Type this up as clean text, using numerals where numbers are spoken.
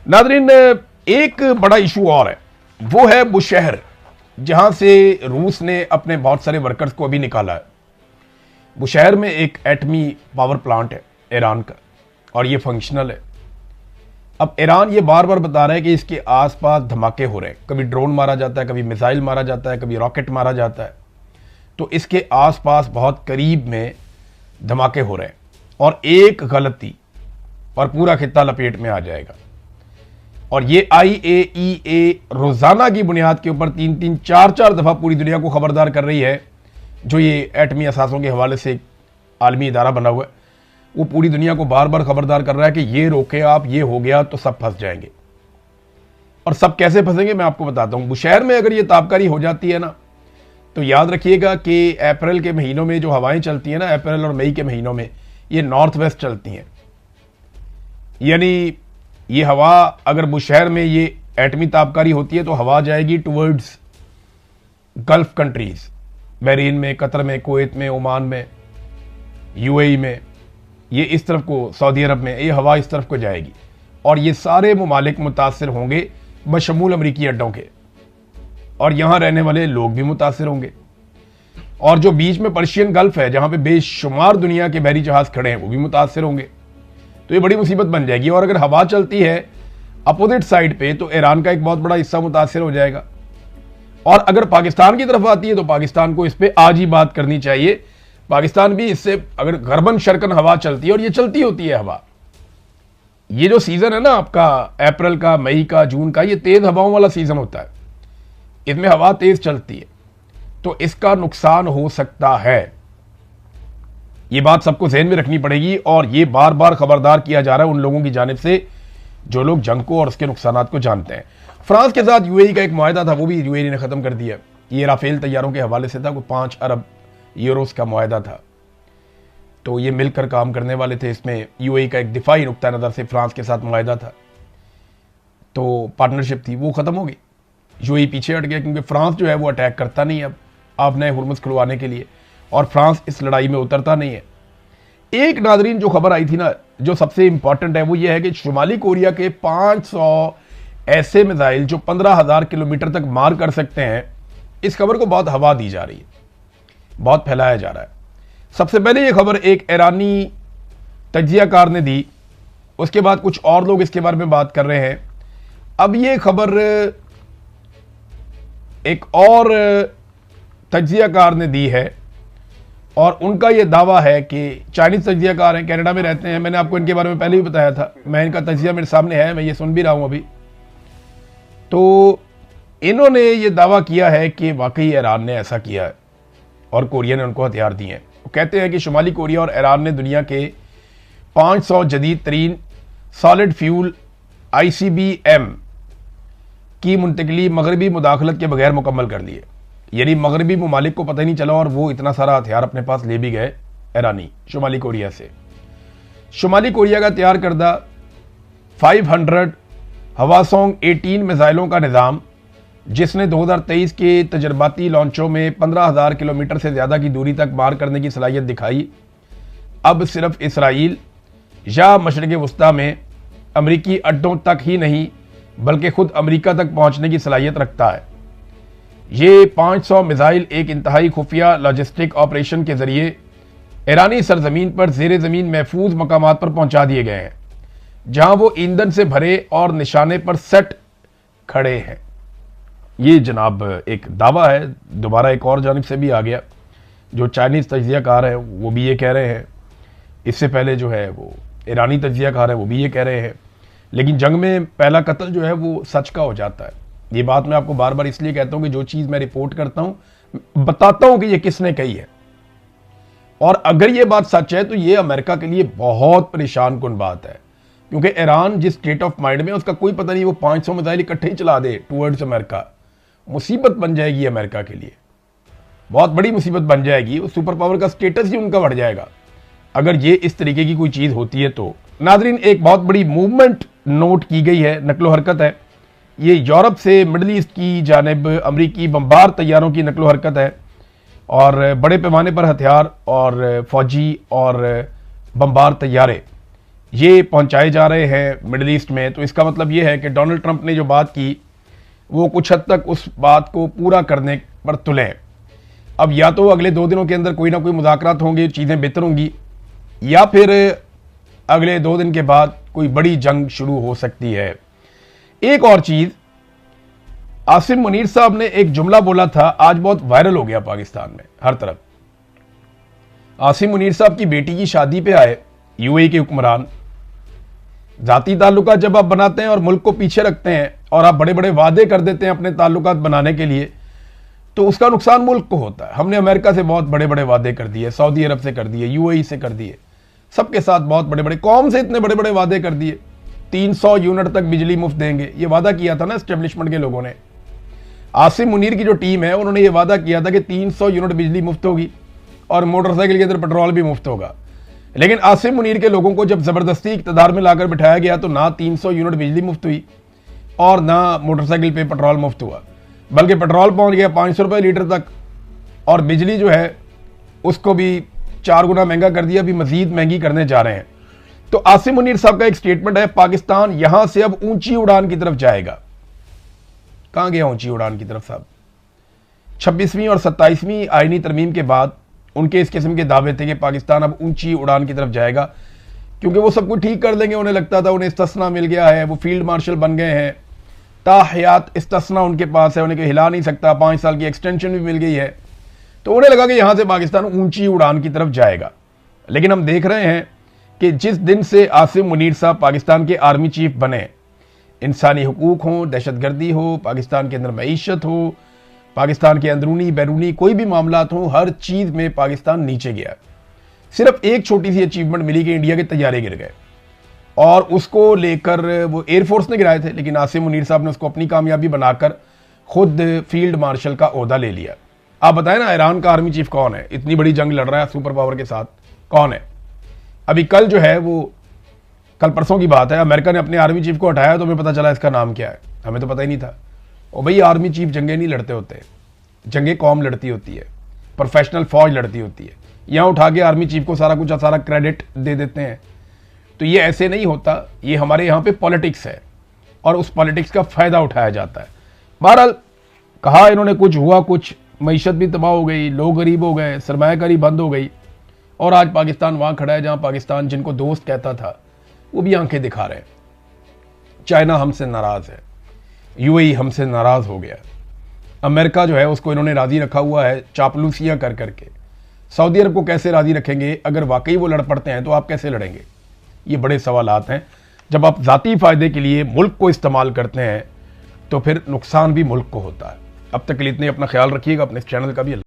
Nadreen, एक बड़ा issue और है, वो है बुशहर, जहां से रूस ने अपने बहुत सारे वर्कर्स को अभी निकाला है। बुशहर में एक एटमी पावर प्लांट है ईरान का, और ये फंक्शनल है। अब ईरान ये बार बार बता रहा है कि इसके आसपास धमाके हो रहे हैं, कभी ड्रोन मारा जाता है, कभी मिसाइल मारा जाता है, कभी रॉकेट मारा जाता है। तो इसके आसपास बहुत करीब में धमाके हो रहे हैं, और एक गलती और पूरा खित्ता लपेट में आ जाएगा। और ये IAEA रोजाना की बुनियाद के ऊपर 3-4 दफा पूरी दुनिया को खबरदार कर रही है। जो ये एटमी असासों के हवाले से आलमी इदारा बना हुआ है, वो पूरी दुनिया को बार बार खबरदार कर रहा है कि ये रोके आप, ये हो गया तो सब फंस जाएंगे। और सब कैसे फंसेंगे मैं आपको बताता हूं। बुशहर में अगर ये ताबकारी हो जाती है ना, तो याद रखिएगा कि अप्रैल के महीनों में जो हवाएं चलती हैं ना, अप्रैल और मई के महीनों में, ये नॉर्थ वेस्ट चलती हैं। यानी ये हवा अगर बुशहर में ये एटमी ताबकारी होती है तो हवा जाएगी टुवर्ड्स गल्फ कंट्रीज, बहरीन में, कतर में, कुवैत में, ओमान में, UAE में, ये इस तरफ को, सऊदी अरब में, ये हवा इस तरफ को जाएगी। और ये सारे ममालिक मुतासिर होंगे बशमूल अमरीकी अड्डों के, और यहां रहने वाले लोग भी मुतासिर होंगे। और जो बीच में पर्शियन गल्फ है, जहां पे बेशुमार दुनिया के बहरी जहाज खड़े हैं, वो भी मुतासिर होंगे। तो ये बड़ी मुसीबत बन जाएगी। और अगर हवा चलती है अपोजिट साइड पे, तो ईरान का एक बहुत बड़ा हिस्सा मुतासिर हो जाएगा। और अगर पाकिस्तान की तरफ आती है तो पाकिस्तान को इस पे आज ही बात करनी चाहिए। पाकिस्तान भी इससे, अगर गरबन शरकन हवा चलती है, और ये चलती होती है हवा, ये जो सीजन है ना आपका अप्रैल का, मई का, जून का, ये तेज हवाओं वाला सीजन होता है। इसमें हवा तेज चलती है, तो इसका नुकसान हो सकता है। ये बात सबको ज़हन में रखनी पड़ेगी। और ये बार बार खबरदार किया जा रहा है उन लोगों की जानिब से जो लोग जंग को और उसके नुकसानात को जानते हैं। फ्रांस के साथ UAE का एक मुआहदा था, वो भी UAE ने ख़त्म कर दिया। ये राफेल तैयारों के हवाले से था, वो 5 अरब यूरोस का मुआहदा था। तो ये मिलकर काम करने वाले थे। इसमें UAE का एक दिफाई नुक्ता नज़र से फ्रांस के साथ मुआहदा था, तो पार्टनरशिप थी, वो ख़त्म हो गई। UAE पीछे हट गया, क्योंकि फ्रांस जो है वो अटैक करता नहीं है अब नए हुर्मुज़ खुलवाने के लिए, और फ्रांस इस लड़ाई में उतरता नहीं है। एक नादरीन जो खबर आई थी ना, जो सबसे इंपॉर्टेंट है, वो ये है कि शुमाली कोरिया के 500 ऐसे मिसाइल जो 15,000 किलोमीटर तक मार कर सकते हैं, इस खबर को बहुत हवा दी जा रही है, बहुत फैलाया जा रहा है। सबसे पहले ये खबर एक ईरानी तज्जियाकार ने दी, उसके बाद कुछ और लोग इसके बारे में बात कर रहे हैं। अब ये खबर एक और तज्जियाकार ने दी है, और उनका ये दावा है कि चाइनीज तज्जियाकार हैं, कनाडा में रहते हैं। मैंने आपको इनके बारे में पहले भी बताया था, मैं इनका तज्जिया मेरे सामने है, मैं ये सुन भी रहा हूं अभी। तो इन्होंने ये दावा किया है कि वाकई ईरान ने ऐसा किया है और कोरिया ने उनको हथियार दिए हैं। वो कहते हैं कि शुमाली कोरिया और ईरान ने दुनिया के 500 जदीद तरीन सॉलिड फ्यूल ICBM की मुंतकली मगरबी मुदाखलत के बगैर मुकम्मल कर ली है। यानी मगरबी ममालिक को पता ही नहीं चला, और वो इतना सारा हथियार अपने पास ले भी गए ईरानी शुमाली कोरिया से। शुमाली कोरिया का तैयार करदा 500 हवासोंग 18 मिसाइलों का निज़ाम, जिसने 2023 के तजर्बाती लॉन्चों में 15,000 किलोमीटर से ज़्यादा की दूरी तक मार करने की सलाहियत दिखाई, अब सिर्फ इसराइल या मशरिक़ वस्ता में अमरीकी अड्डों तक ही नहीं, बल्कि खुद अमरीका तक पहुंचने की सलाहियत रखता है। ये 500 मिसाइल एक इंतहाई खुफिया लॉजिस्टिक ऑपरेशन के जरिए ईरानी सरजमीन पर ज़ेरे ज़मीन महफूज मकामात पर पहुंचा दिए गए हैं, जहां वो ईंधन से भरे और निशाने पर सेट खड़े हैं। ये जनाब एक दावा है, दोबारा एक और जानिब से भी आ गया। जो चाइनीज़ तज्जियाकार है वो भी ये कह रहे हैं, इससे पहले जो है वो ईरानी तज्जियाकार है वो भी ये कह रहे हैं। लेकिन जंग में पहला कत्ल जो है वो सच का हो जाता है। ये बात मैं आपको बार बार इसलिए कहता हूं कि जो चीज़ मैं रिपोर्ट करता हूं, बताता हूं कि ये किसने कही है। और अगर ये बात सच है तो ये अमेरिका के लिए बहुत परेशान कुन बात है, क्योंकि ईरान जिस स्टेट ऑफ माइंड में, उसका कोई पता नहीं, वो 500 मिसाइल इकट्ठे ही चला दे टूवर्ड्स अमेरिका, मुसीबत बन जाएगी अमेरिका के लिए, बहुत बड़ी मुसीबत बन जाएगी। वो सुपर पावर का स्टेटस ही उनका बढ़ जाएगा अगर ये इस तरीके की कोई चीज़ होती है। तो नादरीन, एक बहुत बड़ी मूवमेंट नोट की गई है, नकलो हरकत है। ये यूरोप से मिडल ईस्ट की जानिब अमरीकी बमबार तैयारों की नकलो हरकत है, और बड़े पैमाने पर हथियार और फौजी और बमबार तैयारे ये पहुंचाए जा रहे हैं मिडिल ईस्ट में, तो इसका मतलब ये है कि डोनाल्ड ट्रंप ने जो बात की वो कुछ हद तक उस बात को पूरा करने पर तुले हैं। अब या तो अगले 2 दिनों के अंदर कोई ना कोई मुज़ाकरात होंगे, चीज़ें बेहतर होंगी, या फिर अगले 2 दिन के बाद कोई बड़ी जंग शुरू हो सकती है। एक और चीज़, आसिम मुनीर साहब ने एक जुमला बोला था, आज बहुत वायरल हो गया पाकिस्तान में हर तरफ। आसिम मुनीर साहब की बेटी की शादी पे आए यूएई के हुक्मरान। जाती ताल्लुकात जब आप बनाते हैं और मुल्क को पीछे रखते हैं और आप बड़े बड़े वादे कर देते हैं अपने ताल्लुकात बनाने के लिए, तो उसका नुकसान मुल्क को होता है। हमने अमेरिका से बहुत बड़े बड़े वादे कर दिए, सऊदी अरब से कर दिए, यूएई से कर दिए, सबके साथ बहुत बड़े बड़े, कौम से इतने बड़े बड़े वादे कर दिए। 300 यूनिट तक बिजली मुफ्त देंगे, ये वादा किया था ना एस्टेब्लिशमेंट के लोगों ने। आसिम मुनीर की जो टीम है उन्होंने ये वादा किया था कि 300 यूनिट बिजली मुफ्त होगी और मोटरसाइकिल के अंदर पेट्रोल भी मुफ्त होगा। लेकिन आसिम मुनीर के लोगों को जब ज़बरदस्ती इक़्तिदार में लाकर बिठाया गया तो ना 300 यूनिट बिजली मुफ्त हुई और ना मोटरसाइकिल पे पेट्रोल मुफ्त हुआ, बल्कि पेट्रोल पहुंच गया 500 रुपये लीटर तक और बिजली जो है उसको भी 4 गुना महंगा कर दिया, अभी मजीद महंगी करने जा रहे हैं। तो आसिम मुनीर साहब का एक स्टेटमेंट है, पाकिस्तान यहां से अब ऊंची उड़ान की तरफ जाएगा। कहां गया ऊंची उड़ान की तरफ साहब? 26वीं और 27वीं आईनी तरमीम के बाद उनके इस किस्म के दावे थे कि पाकिस्तान अब ऊंची उड़ान की तरफ जाएगा, क्योंकि वो सब कुछ ठीक कर देंगे। उन्हें लगता था उन्हें इस्तिस्ना मिल गया है, वो फील्ड मार्शल बन गए हैं, ताहयात इस्तिस्ना उनके पास है, उन्हें कोई हिला नहीं सकता, 5 साल की एक्सटेंशन भी मिल गई है। तो उन्हें लगा कि यहां से पाकिस्तान ऊंची उड़ान की तरफ जाएगा। लेकिन हम देख रहे हैं कि जिस दिन से आसिम मुनीर साहब पाकिस्तान के आर्मी चीफ बने, इंसानी हुकूक हो, दहशतगर्दी हो, पाकिस्तान के अंदर मईशत हो, पाकिस्तान के अंदरूनी बैरूनी कोई भी मामलात हो, हर चीज़ में पाकिस्तान नीचे गया। सिर्फ एक छोटी सी अचीवमेंट मिली कि इंडिया के तैयारे गिर गए और उसको लेकर वो एयरफोर्स ने गिराए थे, लेकिन आसिम मुनीर साहब ने उसको अपनी कामयाबी बनाकर खुद फील्ड मार्शल का ओहदा ले लिया। आप बताएं ना, ईरान का आर्मी चीफ कौन है? इतनी बड़ी जंग लड़ रहा है सुपर पावर के साथ, कौन है? अभी कल जो है वो, कल परसों की बात है, अमेरिका ने अपने आर्मी चीफ को हटाया तो हमें पता चला इसका नाम क्या है। हमें तो पता ही नहीं था। और भाई आर्मी चीफ जंगें नहीं लड़ते होते, जंगें कौम लड़ती होती है, प्रोफेशनल फौज लड़ती होती है। यहाँ उठा के आर्मी चीफ को सारा कुछ सारा क्रेडिट दे देते हैं, तो ये ऐसे नहीं होता। ये हमारे यहाँ पे पॉलिटिक्स है और उस पॉलिटिक्स का फ़ायदा उठाया जाता है। बहरहाल कहा इन्होंने कुछ हुआ कुछ, मईशत भी तबाह हो गई, लोग गरीब हो गए, सरमायाकारी बंद हो गई और आज पाकिस्तान वहाँ खड़ा है जहाँ पाकिस्तान जिनको दोस्त कहता था वो भी आंखें दिखा रहे हैं। चाइना हमसे नाराज़ है, यूएई हमसे नाराज़ हो गया, अमेरिका जो है उसको इन्होंने राज़ी रखा हुआ है चापलूसियाँ कर करके। सऊदी अरब को कैसे राज़ी रखेंगे? अगर वाकई वो लड़ पड़ते हैं तो आप कैसे लड़ेंगे? ये बड़े सवालात हैं। जब आप ज़ाती फ़ायदे के लिए मुल्क को इस्तेमाल करते हैं तो फिर नुकसान भी मुल्क को होता है। अब तक के लिए इतने, अपना ख्याल रखिएगा, अपने इस चैनल का भी